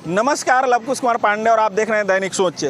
नमस्कार, लवकुश कुमार पांडे और आप देख रहे हैं दैनिक सोच।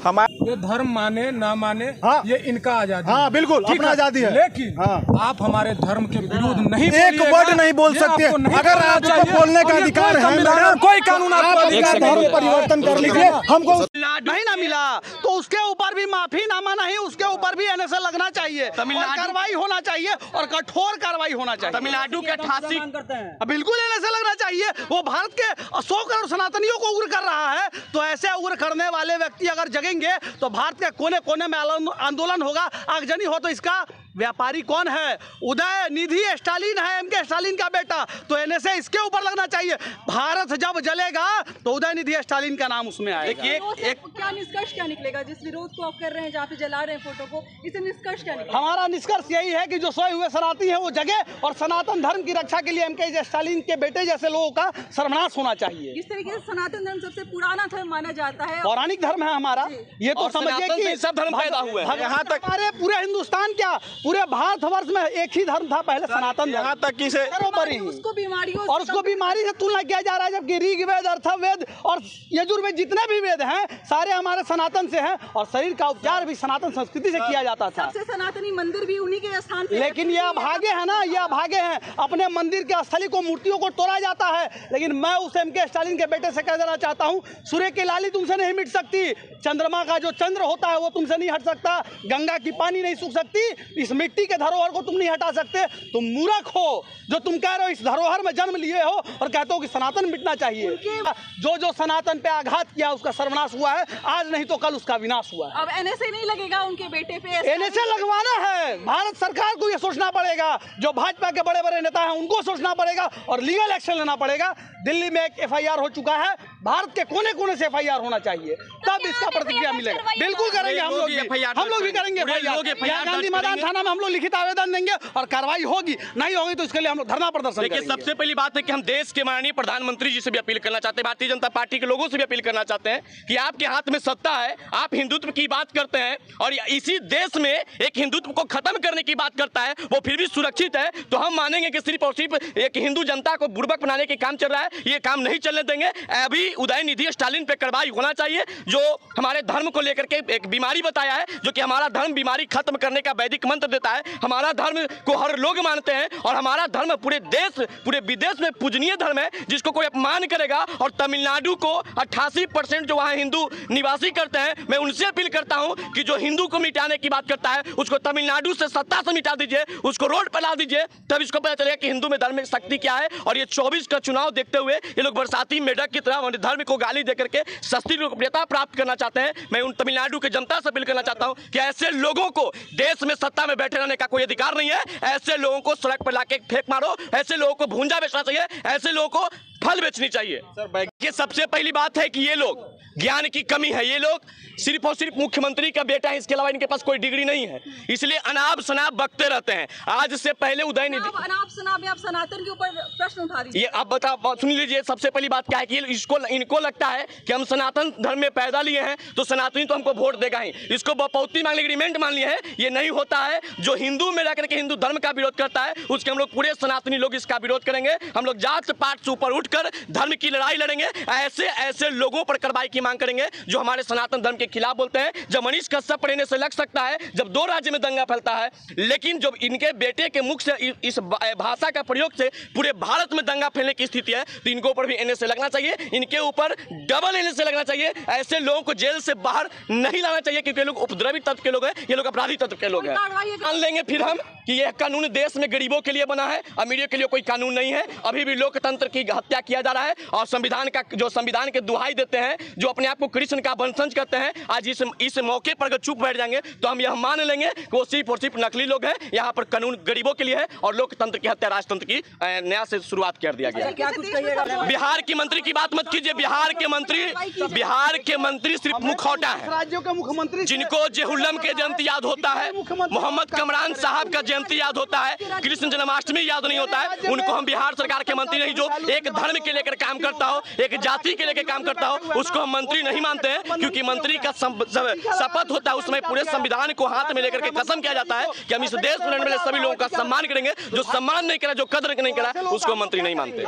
हमारे ये धर्म माने ना माने, हाँ, ये इनका आजादी। हाँ बिल्कुल, अपना आजादी है। लेकिन हाँ, आप हमारे धर्म के विरुद्ध नहीं एक वर्ड नहीं बोल सकते। अगर आपको बोलने का अधिकार है मैडम, कोई कानून आप धर्म परिवर्तन कर लीजिए। हमको नहीं ना मिला तो उसके ऊपर भी माफीनामा नहीं, उसके ऊपर भी एनएसए लगना चाहिए और कार्रवाई होना चाहिए और कठोर कार्रवाई होना चाहिए। तमिलनाडु के 88 बिल्कुल एनएसए लगना चाहिए। वो भारत के 100 करोड़ सनातनियों को उग्र कर रहा है, तो ऐसे उग्र करने वाले व्यक्ति अगर जगेंगे तो भारत के कोने कोने में आंदोलन होगा। आगजनी हो तो इसका व्यापारी कौन है? उदय निधि स्टालिन है, एमके स्टालिन का बेटा। तो एनएसए इसके ऊपर लगना चाहिए। भारत जब जलेगा तो उदय निधि स्टालिन का नाम उसमें आएगा। एक क्या निष्कर्ष क्या निकलेगा जिस विरोध को आप कर रहे हैं, जहाँ पे जला रहे हैं फोटो को, इसे निष्कर्ष क्या निकलेगा? हमारा निष्कर्ष यही है कि जो सोए हुए सनातनी है वो जगे और सनातन धर्म की रक्षा के लिए एमके स्टालिन के बेटे जैसे लोगों का सर्वनाश होना चाहिए। इस तरीके से सनातन धर्म सबसे पुराना धर्म माना जाता है, पौराणिक धर्म है हमारा। ये तो समझिए कि सब धर्म पैदा हुए हैं। यहाँ तक हमारे पूरे हिंदुस्तान क्या पूरे भारतवर्ष में एक ही धर्म था पहले, सनातन। यहाँ तक कि से उसको बीमारियों और उसको बीमारी से तुलना किया जा रहा है, जबकि ऋग्वेद, अथर्ववेद और यजुर्वेद जितने भी वेद हैं सारे हमारे सनातन से हैं और शरीर का उपचार भी सनातन संस्कृति से किया जाता था। सबसे सनातनी मंदिर भी उन्हीं के स्थान पे। लेकिन ये अभागे है ना, ये अभागे हैं। अपने मंदिर के स्थली को, मूर्तियों को तोड़ा जाता है। लेकिन मैं उस एमके स्टालिन के बेटे से कह देना चाहता हूँ, सूर्य की लाली तुमसे नहीं मिट सकती, चंद्रमा का जो चंद्र होता है वो तुमसे नहीं हट सकता, गंगा की पानी नहीं सूख सकती, इस मिट्टी के धरोहर को तुम नहीं हटा सकते। तुम मूर्ख हो जो तुम कह रहे हो इस धरोहर में जन्म लिए हो और कहते हो कि सनातन मिटना चाहिए। जो सनातन पे आघात किया उसका सर्वनाश हुआ है, आज नहीं तो कल उसका विनाश हुआ है। अब एनएसए नहीं लगेगा उनके बेटे पे? एनएसए लगवाना है, भारत सरकार को ये सोचना पड़ेगा। जो भाजपा के बड़े बड़े नेता हैं उनको सोचना पड़ेगा और लीगल एक्शन लेना पड़ेगा। दिल्ली में एक एफआईआर हो चुका है, भारत के कोने कोने से एफआईआर होना चाहिए, तब इसका प्रतिक्रिया मिलेगा। बिल्कुल करेंगे हम लोग भी करेंगे एफआईआर। गांधी मैदान थाना में हम लोग लिखित आवेदन देंगे और कार्रवाई होगी। नहीं होगी तो इसके लिए हम लोग धरना प्रदर्शन करेंगे। देखिए, सबसे पहली बात है कि हम देश के माननीय प्रधानमंत्री जी से भी अपील करना चाहते हैं, भारतीय जनता पार्टी के लोगों से भी अपील करना चाहते हैं कि आपके हाथ में सत्ता है, आप हिंदुत्व की बात करते हैं और इसी देश में एक हिंदुत्व को खत्म करने की बात करता है, वो फिर भी सुरक्षित है, तो हम मानेंगे कि सिर्फ और सिर्फ एक हिंदू जनता को बुर्बक बनाने के काम चल रहा है। ये काम नहीं चलने देंगे। अभी उदय निधि स्टालिन पे कार्रवाई होना चाहिए, जो हमारे धर्म को लेकर के एक बीमारी बताया है, जो कि हमारा धर्म बीमारी खत्म करने का वैदिक मंत्र देता है। हमारा धर्म को हर लोग मानते हैं और हमारा धर्म पूरे देश पूरे विदेश में पूजनीय धर्म है, जिसको कोई अपमान करेगा। और तमिलनाडु को 88% जो वहाँ हिंदू निवासी करते हैं, मैं उनसे अपील करता हूँ कि जो हिंदू को मिटाने की बात करता है उसको तमिलनाडु से सत्ता से मिटा दीजिए, उसको रोड पर ला दीजिए, तब इसको पता चलेगा कि हिंदू में धर्म में शक्ति क्या है। और ये 24 का चुनाव देखते हुए ये लोग बरसाती मेढक की तरह धर्म को गाली देकर के सस्ती लोकप्रियता प्राप्त करना चाहते हैं। मैं उन तमिलनाडु के जनता से अपील करना चाहता हूं कि ऐसे लोगों को देश में सत्ता में बैठे रहने का कोई अधिकार नहीं है। ऐसे लोगों को सड़क पर लाके फेंक मारो, ऐसे लोगों को भूंजा बेचना चाहिए, ऐसे लोगों को फल बेचनी चाहिए। ये सबसे पहली बात है कि ये लोग ज्ञान की कमी है, ये लोग सिर्फ और सिर्फ मुख्यमंत्री का बेटा है, इसके अलावा इनके पास कोई डिग्री नहीं है, इसलिए अनाप शनाप बकते रहते हैं। आज से पहले उदय निधि अनाप शनाप में आप सनातन के ऊपर प्रश्न उठा रही है। ये आप सुन लीजिए। सबसे पहली बात क्या है कि इनको लगता है कि हम सनातन धर्म में पैदा लिए हैं तो सनातनी तो हमको वोट देगा ही, इसको बपौती मांगने की डिमांड मान लिए हैं। ये नहीं होता है। जो हिंदू में रहकर के हिंदू धर्म का विरोध करता है उसके हम लोग पूरे सनातनी लोग इसका विरोध करेंगे। हम लोग जात पात से ऊपर उठकर धर्म की लड़ाई लड़ेंगे। ऐसे लोगों पर कार्रवाई की मांग करेंगे जो हमारे सनातन धर्म के खिलाफ बोलते हैं। जब मनीष कश्यप रहने से लग सकता है, जब 2 राज्य में दंगा फैलता है, लेकिन जब इनके बेटे के मुख से इस भाषा का प्रयोग से पूरे भारत में दंगा फैलने की स्थिति है, तो इनको ऊपर भी एनएसए लगना चाहिए। इनके ऊपर डबल एनएसए लगना चाहिए। ऐसे लोगों को जेल से बाहर नहीं लाना चाहिए, क्योंकि ये लोग उपद्रवी तत्व के लोग हैं, ये लोग अपराधी तत्व के लोग हैं। मान लेंगे फिर हम कि यह कानून देश में गरीबों के लिए बना है, अमीरों के लिए कोई कानून नहीं है। अभी भी लोकतंत्र की हत्या किया जा रहा है और संविधान के दुहाई देते हैं, जो अपने आप को कृष्ण का वंशज कहते हैं, आज इस मौके पर अगर चुप बैठ जाएंगे तो हम यह मान लेंगे कि वो सिर्फ और सिर्फ नकली लोग हैं। यहाँ पर कानून गरीबों के लिए है और लोकतंत्र की हत्या राजतंत्र की नया से शुरुआत कर दिया गया। बिहार के मंत्री की बात मत कीजिए। बिहार के मंत्री सिर्फ मुखौटा है। राज्यों के मुख्यमंत्री जिनको जेहुल्लम के जयंती याद होता है, मोहम्मद कमरान साहब का जयंती याद होता है, कृष्ण जन्माष्टमी याद नहीं होता है, उनको हम बिहार सरकार के मंत्री नहीं। जो एक धर्म के लेकर काम करता हो, एक जाति के लेकर काम करता हो, उसको हम मंत्री नहीं मानते हैं, क्योंकि मंत्री का शपथ होता है, उसमें पूरे संविधान को हाथ में लेकर के कसम किया जाता है कि हम इस देश में रहने वाले सभी लोगों का सम्मान करेंगे। जो सम्मान नहीं करा, जो कदर नहीं करा, उसको मंत्री नहीं मानते।